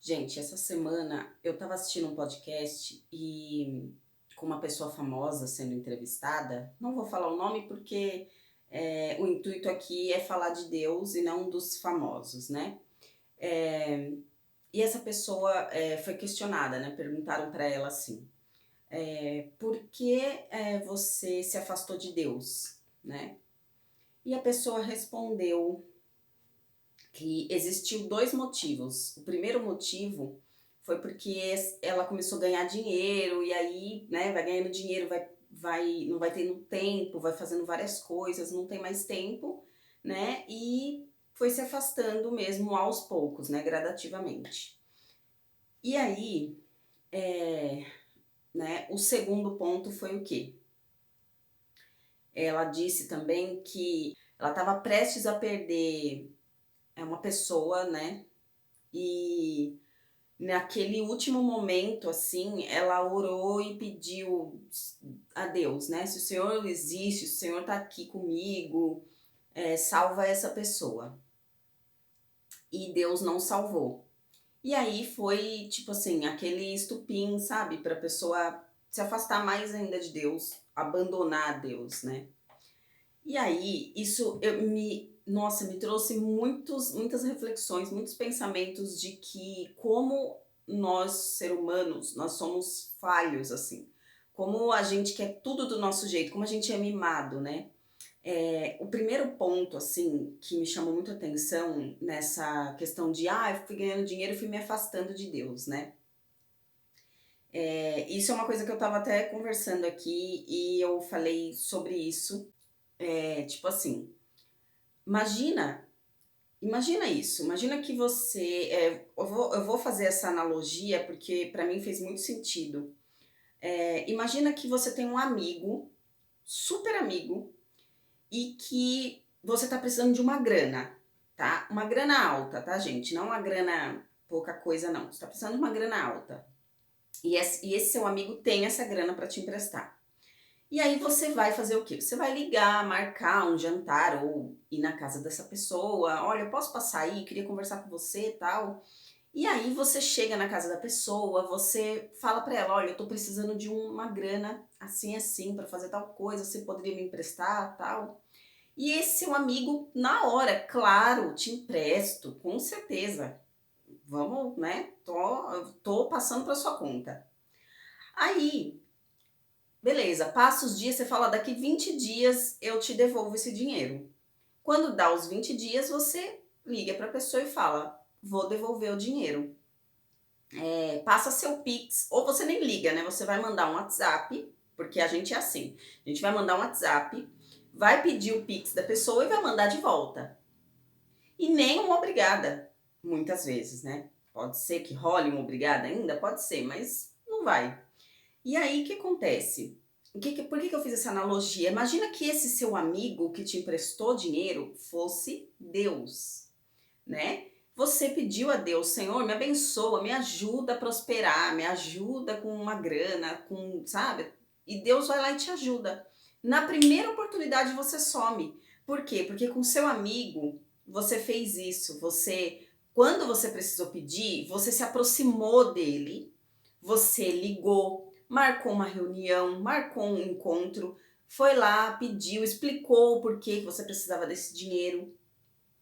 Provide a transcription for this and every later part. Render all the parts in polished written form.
Gente, essa semana eu estava assistindo um podcast e com uma pessoa famosa sendo entrevistada. Não vou falar o nome porque o intuito aqui é falar de Deus e não dos famosos, né? Eh, e essa pessoa foi questionada, né? Perguntaram para ela assim: por que você se afastou de Deus, né? E a pessoa respondeu que existiu 2 motivos. O primeiro motivo foi porque ela começou a ganhar dinheiro e aí, né, vai ganhando dinheiro, não vai tendo tempo, vai fazendo várias coisas, não tem mais tempo, né, e foi se afastando mesmo aos poucos, né, gradativamente. E aí, né, o segundo ponto foi o quê? Ela disse também que ela estava prestes a perder, uma pessoa, né, e naquele último momento, assim, ela orou e pediu a Deus, né, se o Senhor existe, se o Senhor tá aqui comigo, salva essa pessoa. E Deus não salvou. E aí foi, tipo assim, aquele estupim, sabe, pra pessoa se afastar mais ainda de Deus, abandonar Deus, né. E aí, isso nossa, me trouxe muitas reflexões, muitos pensamentos de que como nós, ser humanos, nós somos falhos, assim. Como a gente quer tudo do nosso jeito, como a gente é mimado, né. O primeiro ponto, assim, que me chamou muito a atenção nessa questão de: "Ah, eu fui ganhando dinheiro e fui me afastando de Deus", né. Isso é uma coisa que eu estava até conversando aqui e eu falei sobre isso, tipo assim, imagina imagina isso, imagina que você, eu vou fazer essa analogia, porque para mim fez muito sentido. Imagina que você tem um amigo, super amigo, e que você tá precisando de uma grana, tá, uma grana alta, tá gente, não uma grana pouca coisa não, você tá precisando de uma grana alta. E esse seu amigo tem essa grana para te emprestar. E aí você vai fazer o quê? Você vai ligar, marcar um jantar ou ir na casa dessa pessoa. "Olha, eu posso passar aí? Queria conversar com você, e tal". E aí você chega na casa da pessoa, você fala pra ela: "Olha, eu tô precisando de uma grana assim, assim, pra fazer tal coisa, você poderia me emprestar, tal?". E esse seu amigo, na hora, claro, te empresto, com certeza. Vamos, né, tô passando pra sua conta. Aí beleza, passa os dias, você fala: "Daqui 20 dias eu te devolvo esse dinheiro". Quando dá os 20 dias, você liga para a pessoa e fala: "Vou devolver o dinheiro". Passa seu Pix, ou você nem liga, né, você vai mandar um WhatsApp, porque a gente é assim, a gente vai mandar um WhatsApp, vai pedir o Pix da pessoa e vai mandar de volta. E nem uma obrigada, muitas vezes, né. Pode ser que role uma obrigada ainda? Pode ser, mas não vai. E aí, o que acontece? Por que que eu fiz essa analogia? Imagina que esse seu amigo que te emprestou dinheiro fosse Deus, né. Você pediu a Deus: "Senhor, me abençoa, me ajuda a prosperar, me ajuda com uma grana, com", sabe, e Deus vai lá e te ajuda. Na primeira oportunidade você some. Por quê? Porque com seu amigo você fez isso, quando você precisou pedir, você se aproximou dele, você ligou, marcou uma reunião, marcou um encontro, foi lá, pediu, explicou o porquê que você precisava desse dinheiro,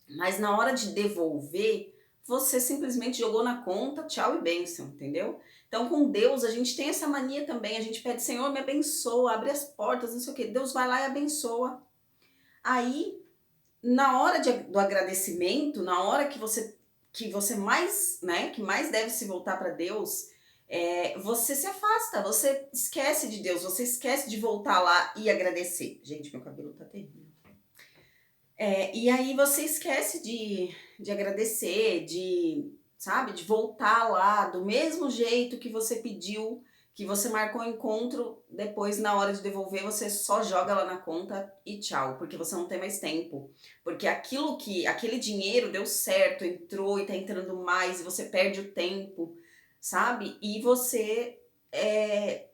mas na hora de devolver, você simplesmente jogou na conta, tchau e bênção, entendeu? Então com Deus a gente tem essa mania também, a gente pede: "Senhor, me abençoa, abre as portas", não sei o quê, Deus vai lá e abençoa. Aí, na hora do agradecimento, na hora que você mais, né, que mais deve se voltar para Deus, você se afasta, você esquece de Deus, você esquece de voltar lá e agradecer. Gente, meu cabelo tá terrível. E aí você esquece de agradecer, sabe, de voltar lá do mesmo jeito que você pediu, que você marcou o encontro, depois na hora de devolver você só joga lá na conta e tchau, porque você não tem mais tempo. Porque aquele dinheiro deu certo, entrou e tá entrando mais e você perde o tempo, sabe. E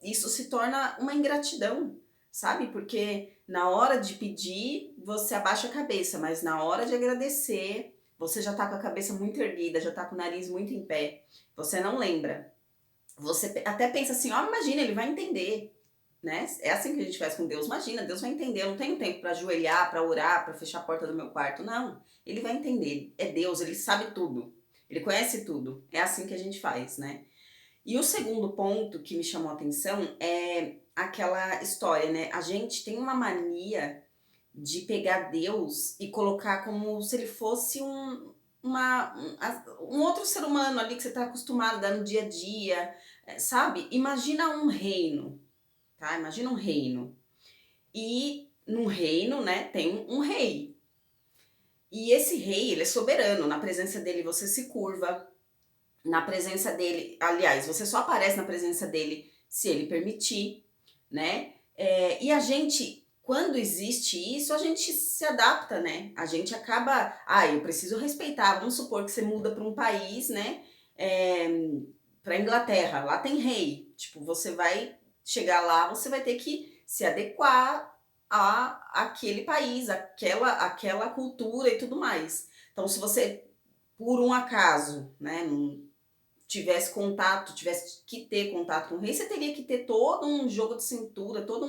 isso se torna uma ingratidão, sabe, porque na hora de pedir, você abaixa a cabeça, mas na hora de agradecer, você já tá com a cabeça muito erguida, já tá com o nariz muito em pé, você não lembra. Você até pensa assim, ó, imagina, ele vai entender, né? É assim que a gente faz com Deus. Imagina, Deus vai entender. Eu não tenho tempo para ajoelhar, para orar, para fechar a porta do meu quarto. Não, ele vai entender. É Deus, ele sabe tudo. Ele conhece tudo. É assim que a gente faz, né? E o segundo ponto que me chamou a atenção é aquela história, né? A gente tem uma mania de pegar Deus e colocar como se ele fosse um outro ser humano ali que você está acostumado a dar no dia a dia, sabe? Imagina um reino, tá? Imagina um reino. E num reino, né, tem um rei. E esse rei, ele é soberano. Na presença dele você se curva. Na presença dele, aliás, você só aparece na presença dele se ele permitir, né? E a gente, quando existe isso, a gente se adapta, né? A gente acaba, eu preciso respeitar. Vamos supor que você muda para um país, né? É, para Inglaterra, lá tem rei. Tipo, você vai chegar lá, você vai ter que se adequar a aquele país, aquela cultura e tudo mais. Então, se você por um acaso, né, tivesse contato, tivesse que ter contato com o rei, você teria que ter todo um jogo de cintura, toda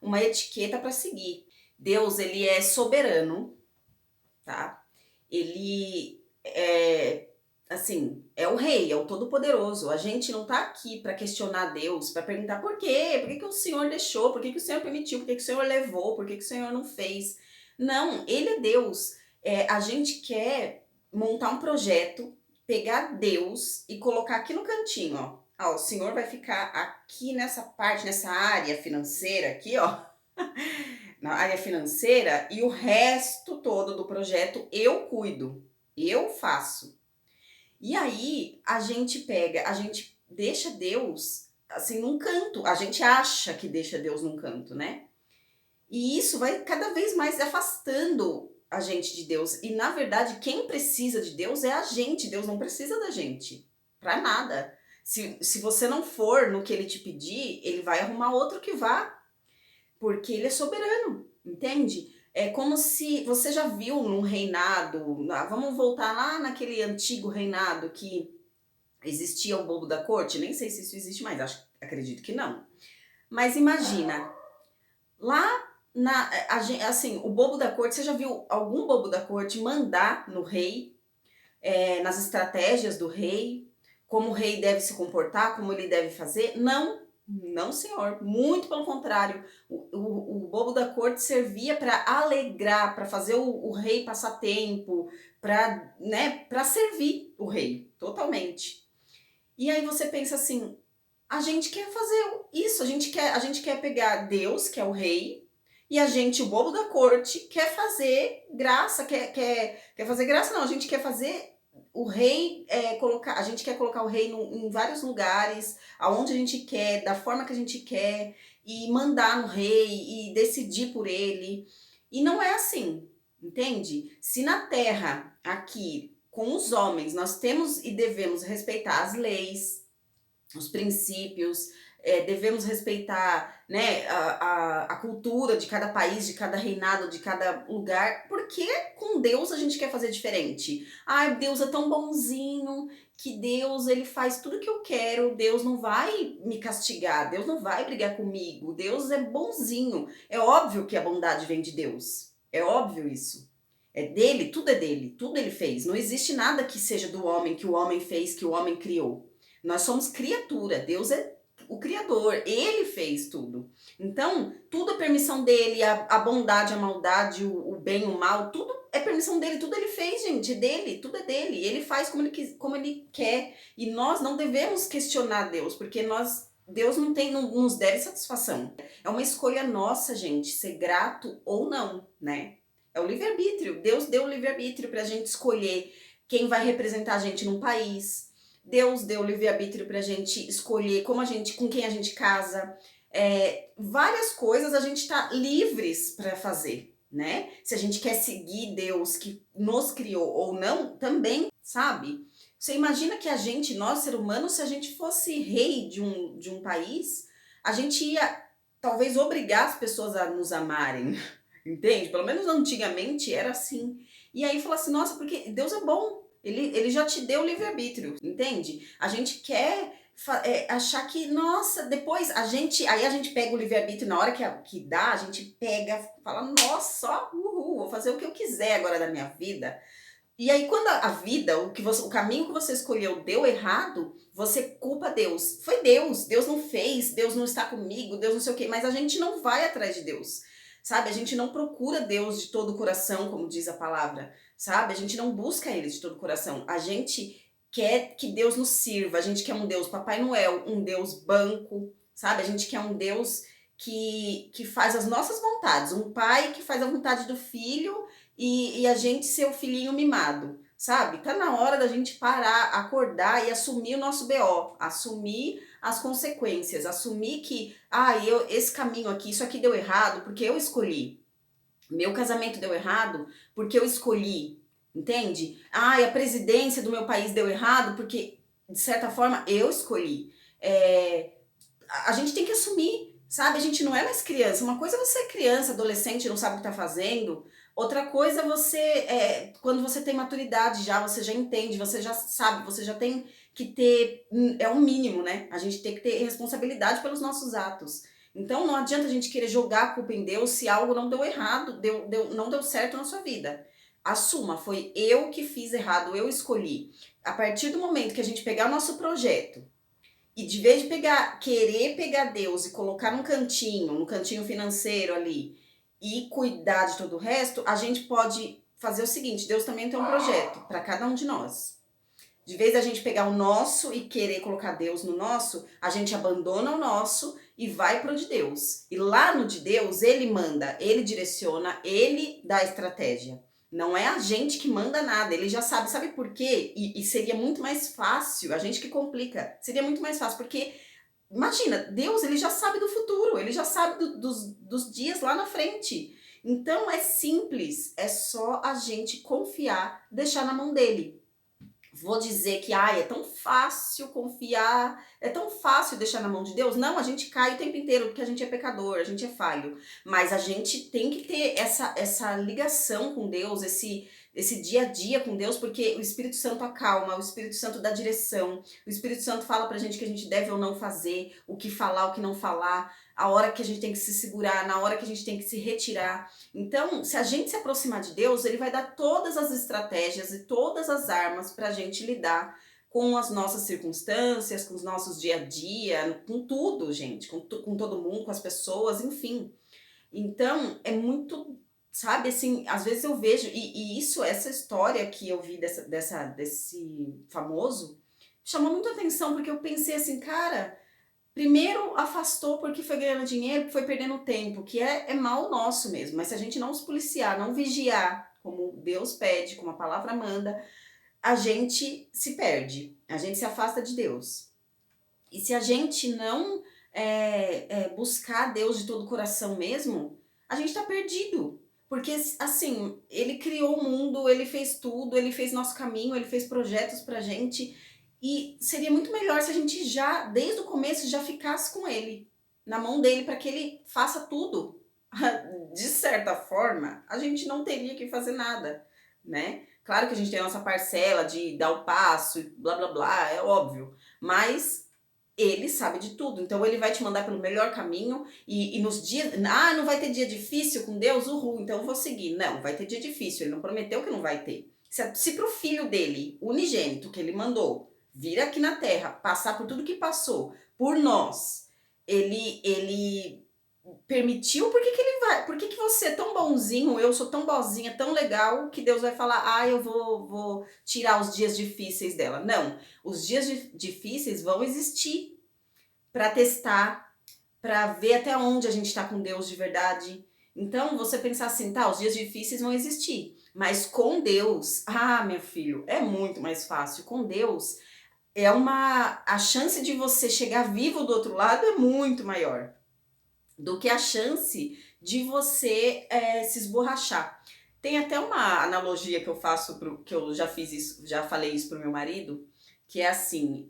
uma etiqueta para seguir. Deus, ele é soberano, tá? Ele é, assim, é o rei, é o todo-poderoso. A gente não tá aqui para questionar Deus, para perguntar por quê? Por que, que o Senhor deixou? Por que, que o Senhor permitiu? Por que, que o Senhor levou? Por que, que o Senhor não fez? Não, ele é Deus. A gente quer montar um projeto, pegar Deus e colocar aqui no cantinho, ó. O Senhor vai ficar aqui nessa parte, nessa área financeira aqui, ó, na área financeira, e o resto todo do projeto eu cuido, eu faço. E aí a gente deixa Deus assim num canto, a gente acha que deixa Deus num canto, né? E isso vai cada vez mais afastando a gente de Deus. E na verdade, quem precisa de Deus é a gente, Deus não precisa da gente, pra nada. Se você não for no que ele te pedir, ele vai arrumar outro que vá, porque ele é soberano, entende? É como se você já viu num reinado, vamos voltar lá naquele antigo reinado que existia o bobo da corte, nem sei se isso existe mais, acredito que não. Mas imagina, lá assim, o bobo da corte, você já viu algum bobo da corte mandar no rei, nas estratégias do rei, como o rei deve se comportar, como ele deve fazer? Não, não, senhor. Muito pelo contrário. O bobo da corte servia para alegrar, para fazer o rei passar tempo, para, né, para servir o rei, totalmente. E aí você pensa assim, a gente quer fazer isso, a gente quer pegar Deus, que é o rei, e a gente, o bobo da corte, quer fazer graça, quer fazer graça não, a gente quer fazer o rei, a gente quer colocar o rei em vários lugares, aonde a gente quer, da forma que a gente quer, e mandar no rei, e decidir por ele. E não é assim, entende? Se na terra, aqui, com os homens, nós temos e devemos respeitar as leis, os princípios, devemos respeitar, né, a cultura de cada país, de cada reinado, de cada lugar. Por que com Deus a gente quer fazer diferente? Ai, Deus é tão bonzinho que Deus ele faz tudo que eu quero, Deus não vai me castigar, Deus não vai brigar comigo, Deus é bonzinho. É óbvio que a bondade vem de Deus, é óbvio isso. É dele, tudo ele fez. Não existe nada que seja do homem, que o homem fez, que o homem criou. Nós somos criatura, Deus é o criador, ele fez tudo. Então, tudo é permissão dele, a bondade, a maldade, o bem, o mal, tudo é permissão dele, tudo ele fez, gente, é dele, tudo é dele. Ele faz como ele quer. E nós não devemos questionar Deus, porque Deus não nos deve satisfação. É uma escolha nossa, gente, ser grato ou não, né? É o livre-arbítrio. Deus deu o livre-arbítrio pra gente escolher quem vai representar a gente num país. Deus deu livre-arbítrio pra gente escolher com quem a gente casa. Várias coisas a gente tá livres para fazer, né? Se a gente quer seguir Deus que nos criou ou não, também, sabe? Você imagina que nós, ser humanos, se a gente fosse rei de um país, a gente ia talvez obrigar as pessoas a nos amarem, entende? Pelo menos antigamente era assim. E aí fala assim, nossa, porque Deus é bom. Ele já te deu o livre-arbítrio, entende? A gente quer achar que, nossa, depois aí a gente pega o livre-arbítrio na hora que dá, a gente pega, fala, nossa, ó, uhul, vou fazer o que eu quiser agora da minha vida. E aí, quando a vida, o caminho que você escolheu deu errado, você culpa Deus. Foi Deus, Deus não fez, Deus não está comigo, Deus não sei o quê, mas a gente não vai atrás de Deus, sabe? A gente não procura Deus de todo o coração, como diz a palavra, sabe? A gente não busca Ele de todo o coração. A gente quer que Deus nos sirva, a gente quer um Deus Papai Noel, um Deus banco, sabe? A gente quer um Deus que faz as nossas vontades, um pai que faz a vontade do filho e a gente ser o filhinho mimado, sabe? Tá na hora da gente parar, acordar e assumir o nosso BO, assumir as consequências, assumir que, esse caminho aqui, isso aqui deu errado porque eu escolhi. Meu casamento deu errado porque eu escolhi, entende? A presidência do meu país deu errado porque, de certa forma, eu escolhi. A gente tem que assumir, sabe? A gente não é mais criança. Uma coisa é você ser criança, adolescente, não sabe o que tá fazendo. Outra coisa é quando você tem maturidade já, você já entende, você já sabe, você já tem que ter, é o mínimo, né? A gente tem que ter responsabilidade pelos nossos atos. Então não adianta a gente querer jogar a culpa em Deus se algo não deu errado, não deu certo na sua vida. Assuma, foi eu que fiz errado, eu escolhi. A partir do momento que a gente pegar o nosso projeto, e de vez de querer pegar Deus e colocar num cantinho, no cantinho financeiro ali, e cuidar de todo o resto, a gente pode fazer o seguinte: Deus também tem um projeto para cada um de nós. De vez da gente pegar o nosso e querer colocar Deus no nosso, a gente abandona o nosso e vai pro de Deus. E lá no de Deus, ele manda, ele direciona, ele dá a estratégia. Não é a gente que manda nada, ele já sabe. Sabe por quê? E seria muito mais fácil, a gente que complica. Seria muito mais fácil, porque imagina, Deus, ele já sabe do futuro, ele já sabe dos dias lá na frente. Então é simples, é só a gente confiar, deixar na mão dele. Vou dizer que é tão fácil confiar, é tão fácil deixar na mão de Deus. Não, a gente cai o tempo inteiro porque a gente é pecador, a gente é falho. Mas a gente tem que ter essa ligação com Deus, esse dia a dia com Deus, porque o Espírito Santo acalma, o Espírito Santo dá direção, o Espírito Santo fala pra gente o que a gente deve ou não fazer, o que falar, o que não falar, a hora que a gente tem que se segurar, na hora que a gente tem que se retirar. Então, se a gente se aproximar de Deus, ele vai dar todas as estratégias e todas as armas para a gente lidar com as nossas circunstâncias, com os nossos dia a dia, com tudo, gente, com todo mundo, com as pessoas, enfim. Então, é muito, sabe, assim, às vezes eu vejo, essa história que eu vi desse famoso, chamou muita atenção, porque eu pensei assim, cara, primeiro afastou porque foi ganhando dinheiro, foi perdendo tempo, que é mal nosso mesmo. Mas se a gente não se policiar, não vigiar, como Deus pede, como a palavra manda, a gente se perde, a gente se afasta de Deus. E se a gente não buscar Deus de todo o coração mesmo, a gente tá perdido. Porque, assim, ele criou o mundo, ele fez tudo, ele fez nosso caminho, ele fez projetos pra gente. E seria muito melhor se a gente já, desde o começo, já ficasse com ele, na mão dele, para que ele faça tudo. De certa forma, a gente não teria que fazer nada, né? Claro que a gente tem a nossa parcela de dar o passo, blá blá blá, é óbvio. Mas ele sabe de tudo, então ele vai te mandar pelo melhor caminho e nos dias. Não vai ter dia difícil com Deus? Uhul, então eu vou seguir. Não, vai ter dia difícil, ele não prometeu que não vai ter. Se pro filho dele, unigênito, que ele mandou, vir aqui na Terra, passar por tudo que passou, por nós, ele permitiu, por que ele vai? Por que você é tão bonzinho, eu sou tão boazinha, tão legal, que Deus vai falar, eu vou tirar os dias difíceis dela? Não, os dias difíceis vão existir para testar, para ver até onde a gente está com Deus de verdade. Então, você pensar assim, os dias difíceis vão existir, mas com Deus, meu filho, é muito mais fácil. Com Deus, a chance de você chegar vivo do outro lado é muito maior do que a chance de você se esborrachar. Tem até uma analogia que eu faço, que eu já fiz isso, já falei isso pro meu marido, que é assim,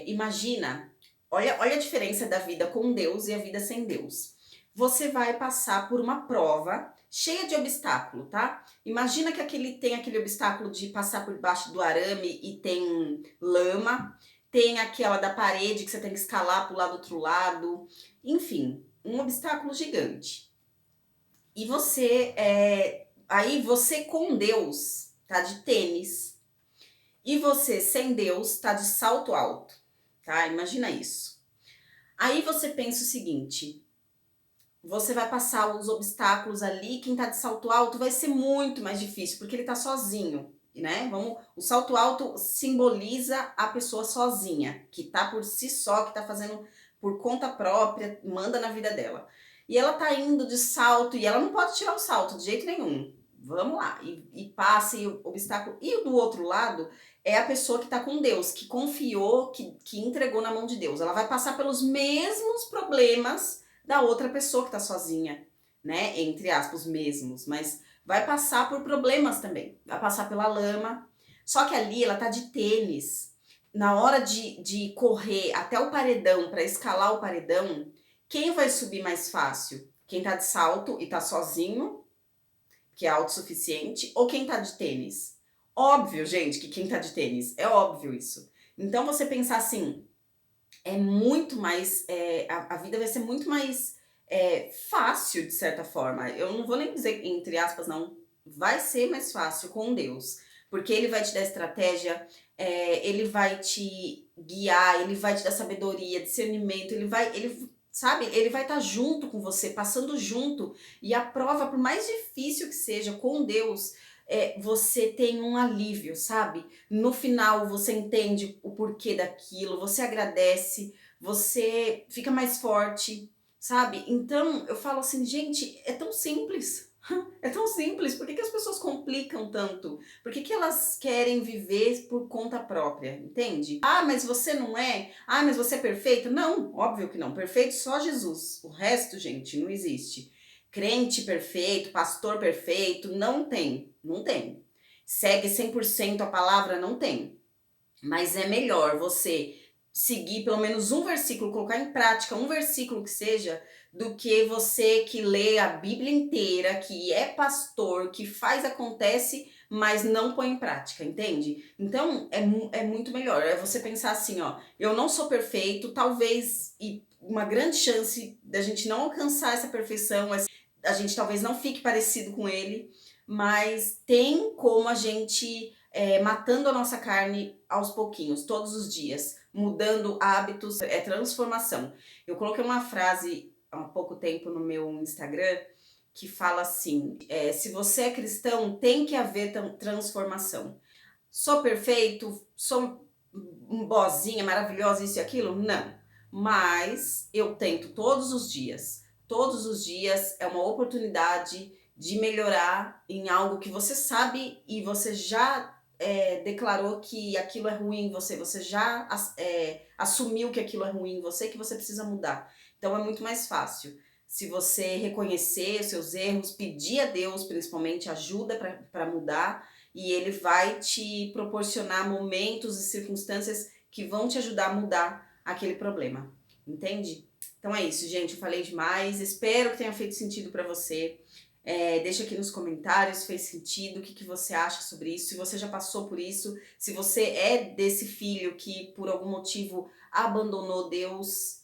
imagina, olha a diferença da vida com Deus e a vida sem Deus. Você vai passar por uma prova cheia de obstáculo, tá? Imagina que tem aquele obstáculo de passar por baixo do arame e tem lama, tem aquela da parede que você tem que escalar para o lado do outro lado, enfim, um obstáculo gigante. E aí você com Deus tá de tênis e você sem Deus tá de salto alto, tá? Imagina isso. Aí você pensa o seguinte: você vai passar os obstáculos ali, quem tá de salto alto vai ser muito mais difícil, porque ele tá sozinho, né? O salto alto simboliza a pessoa sozinha, que tá por si só, que tá fazendo por conta própria, manda na vida dela. E ela tá indo de salto e ela não pode tirar o salto de jeito nenhum. Vamos lá, e passa e o obstáculo. E do outro lado é a pessoa que tá com Deus, que confiou, que entregou na mão de Deus. Ela vai passar pelos mesmos problemas da outra pessoa que tá sozinha, né? Entre aspas, mesmos, mas vai passar por problemas também. Vai passar pela lama. Só que ali ela tá de tênis. Na hora de correr até o paredão, para escalar o paredão, quem vai subir mais fácil? Quem tá de salto e tá sozinho, que é autossuficiente, ou quem tá de tênis? Óbvio, gente, que quem tá de tênis. É óbvio isso. Então você pensar assim, é muito mais. A vida vai ser muito mais fácil, de certa forma. Eu não vou nem dizer entre aspas, não. Vai ser mais fácil com Deus. Porque Ele vai te dar estratégia, Ele vai te guiar, Ele vai te dar sabedoria, discernimento, sabe, Ele vai estar junto com você, passando junto. E a prova, por mais difícil que seja, com Deus, você tem um alívio, sabe? No final você entende o porquê daquilo, você agradece, você fica mais forte, sabe? Então eu falo assim, gente, é tão simples. É tão simples. Por que as pessoas complicam tanto? Por que elas querem viver por conta própria? Entende? Ah, mas você não é? Ah, mas você é perfeito? Não, óbvio que não. Perfeito só Jesus. O resto, gente, não existe. Crente perfeito, pastor perfeito, não tem. Não tem. Segue 100% a palavra? Não tem. Mas é melhor você seguir pelo menos um versículo, colocar em prática um versículo que seja, do que você que lê a Bíblia inteira, que é pastor, que faz, acontece, mas não põe em prática, entende? Então é muito melhor. É você pensar assim, ó, eu não sou perfeito, talvez, e uma grande chance da gente não alcançar essa perfeição, a gente talvez não fique parecido com ele, mas tem como a gente matando a nossa carne aos pouquinhos, todos os dias, mudando hábitos, é transformação. Eu coloquei uma frase há pouco tempo no meu Instagram que fala assim: se você é cristão, tem que haver transformação. Sou perfeito? Sou boazinha, maravilhosa, isso e aquilo? Não. Mas eu tento todos os dias. Todos os dias é uma oportunidade de melhorar em algo que você sabe e você já declarou que aquilo é ruim em você, você já assumiu que aquilo é ruim em você, que você precisa mudar. Então é muito mais fácil. Se você reconhecer os seus erros, pedir a Deus, principalmente, ajuda para mudar, e Ele vai te proporcionar momentos e circunstâncias que vão te ajudar a mudar aquele problema. Entende? Então é isso, gente. Eu falei demais. Espero que tenha feito sentido para você. Deixa aqui nos comentários se fez sentido, o que você acha sobre isso, se você já passou por isso, se você é desse filho que por algum motivo abandonou Deus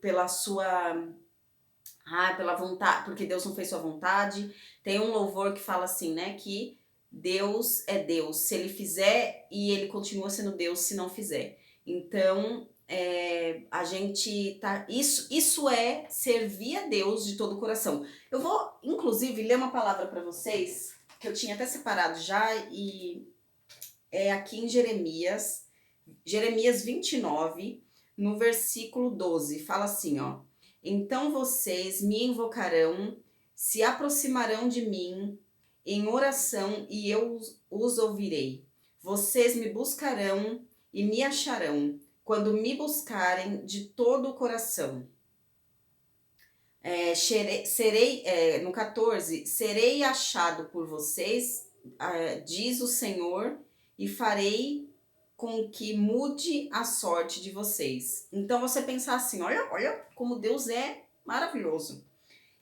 pela sua pela vontade, porque Deus não fez sua vontade. Tem um louvor que fala assim, né, que Deus é Deus, se Ele fizer, e Ele continua sendo Deus se não fizer. Então, a gente tá. Isso é servir a Deus de todo o coração. Eu vou, inclusive, ler uma palavra para vocês, que eu tinha até separado já, e é aqui em Jeremias 29, no versículo 12. Fala assim, ó: então vocês me invocarão, se aproximarão de mim em oração e eu os ouvirei. Vocês me buscarão e me acharão, quando me buscarem de todo o coração. No 14, serei achado por vocês, diz o Senhor, e farei com que mude a sorte de vocês. Então você pensar assim, olha como Deus é maravilhoso.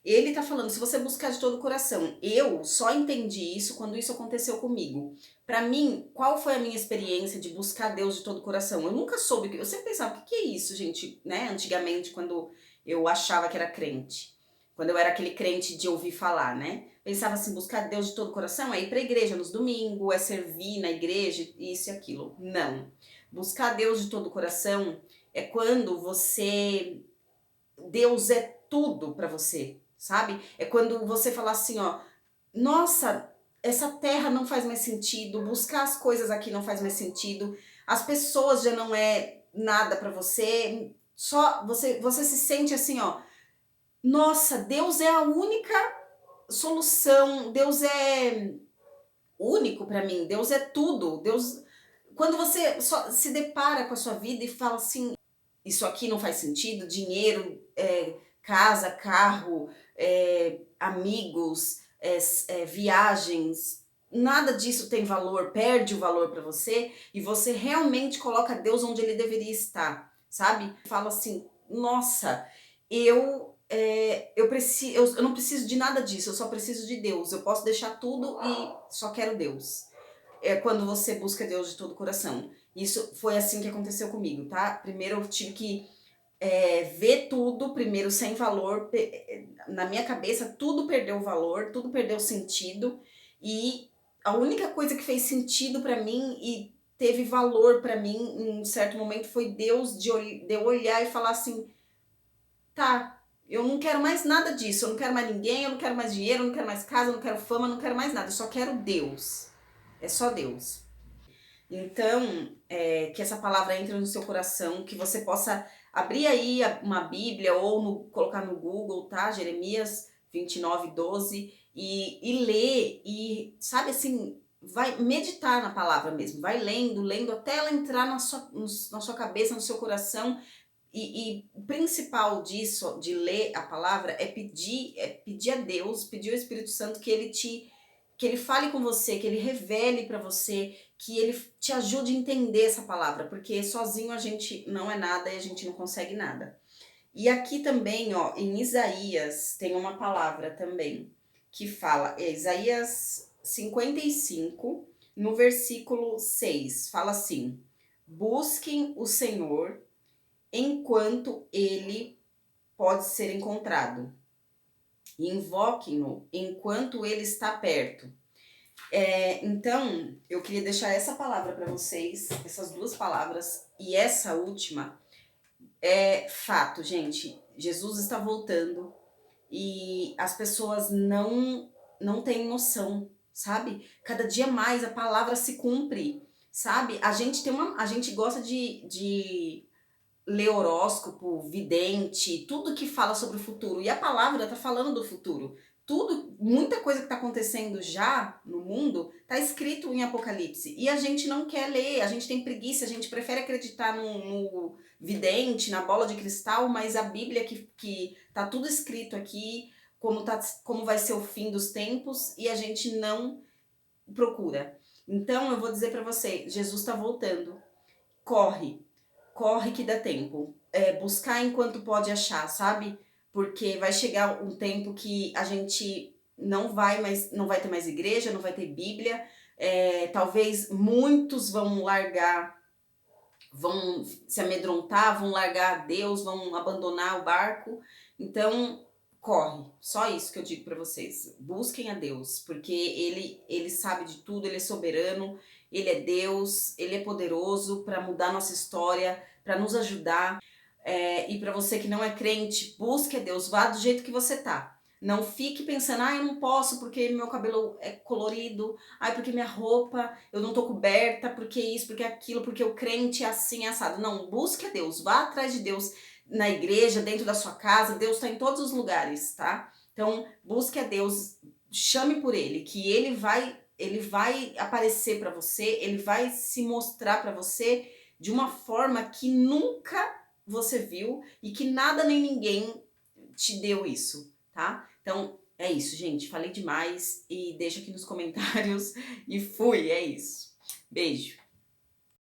Ele tá falando, se você buscar de todo o coração. Eu só entendi isso quando isso aconteceu comigo. Pra mim, qual foi a minha experiência de buscar Deus de todo o coração? Eu nunca soube, eu sempre pensava, o que é isso, gente, né? Antigamente, quando eu achava que era crente. Quando eu era aquele crente de ouvir falar, né? Pensava assim, buscar Deus de todo o coração é ir pra igreja nos domingos, é servir na igreja, isso e aquilo. Não. Buscar Deus de todo o coração é quando você Deus é tudo pra você, sabe? É quando você fala assim, ó, nossa, essa terra não faz mais sentido, buscar as coisas aqui não faz mais sentido, as pessoas já não é nada pra você, só você se sente assim, ó, nossa, Deus é a única solução, Deus é único pra mim, Deus é tudo, Deus quando você só se depara com a sua vida e fala assim, isso aqui não faz sentido, dinheiro, casa, carro, amigos, viagens, nada disso tem valor, perde o valor para você e você realmente coloca Deus onde ele deveria estar, sabe? Fala assim, nossa, eu não preciso de nada disso, eu só preciso de Deus, eu posso deixar tudo e só quero Deus. É quando você busca Deus de todo o coração. Isso foi assim que aconteceu comigo, tá? Primeiro eu tive que ver tudo primeiro sem valor. Na minha cabeça, tudo perdeu valor, tudo perdeu sentido. E a única coisa que fez sentido pra mim e teve valor pra mim em um certo momento foi Deus de eu olhar e falar assim: tá, eu não quero mais nada disso, eu não quero mais ninguém, eu não quero mais dinheiro, eu não quero mais casa, eu não quero fama, eu não quero mais nada, eu só quero Deus. É só Deus. Então, que essa palavra entre no seu coração, que você possa abrir aí uma Bíblia ou colocar no Google, tá? Jeremias 29:12 e ler e, sabe assim, vai meditar na palavra mesmo, vai lendo, lendo até ela entrar na sua cabeça, no seu coração. E o principal disso, de ler a palavra, é pedir a Deus, pedir ao Espírito Santo que ele fale com você, que ele revele para você, que ele te ajude a entender essa palavra, porque sozinho a gente não é nada e a gente não consegue nada. E aqui também, ó, em Isaías, tem uma palavra também que fala, Isaías 55, no versículo 6, fala assim: busquem o Senhor enquanto ele pode ser encontrado, invoquem-no enquanto ele está perto. Então, eu queria deixar essa palavra para vocês, essas duas palavras, e essa última é fato, gente. Jesus está voltando e as pessoas não têm noção, sabe? Cada dia mais a palavra se cumpre, sabe? A gente gosta de ler horóscopo, vidente, tudo que fala sobre o futuro. E a palavra tá falando do futuro. Tudo, muita coisa que tá acontecendo já no mundo tá escrito em Apocalipse. E a gente não quer ler, a gente tem preguiça, a gente prefere acreditar no vidente, na bola de cristal, mas a Bíblia que tá tudo escrito aqui, como vai ser o fim dos tempos, e a gente não procura. Então eu vou dizer para você, Jesus tá voltando. Corre, corre que dá tempo. Buscar enquanto pode achar, sabe? Porque vai chegar um tempo que a gente não vai ter mais igreja, não vai ter Bíblia. Talvez muitos vão largar, vão se amedrontar, vão largar Deus, vão abandonar o barco. Então, corre. Só isso que eu digo para vocês. Busquem a Deus, porque ele sabe de tudo, ele é soberano, ele é Deus, ele é poderoso para mudar nossa história, para nos ajudar. E para você que não é crente, busque a Deus, vá do jeito que você tá. Não fique pensando, eu não posso porque meu cabelo é colorido, porque minha roupa, eu não tô coberta, porque isso, porque aquilo, porque o crente é assim, é assado. Não, busque a Deus, vá atrás de Deus na igreja, dentro da sua casa, Deus tá em todos os lugares, tá? Então, busque a Deus, chame por Ele, que Ele vai aparecer para você, Ele vai se mostrar para você de uma forma que nunca você viu e que nada nem ninguém te deu isso, tá? Então é isso, gente. Falei demais e deixa aqui nos comentários e fui, é isso. Beijo.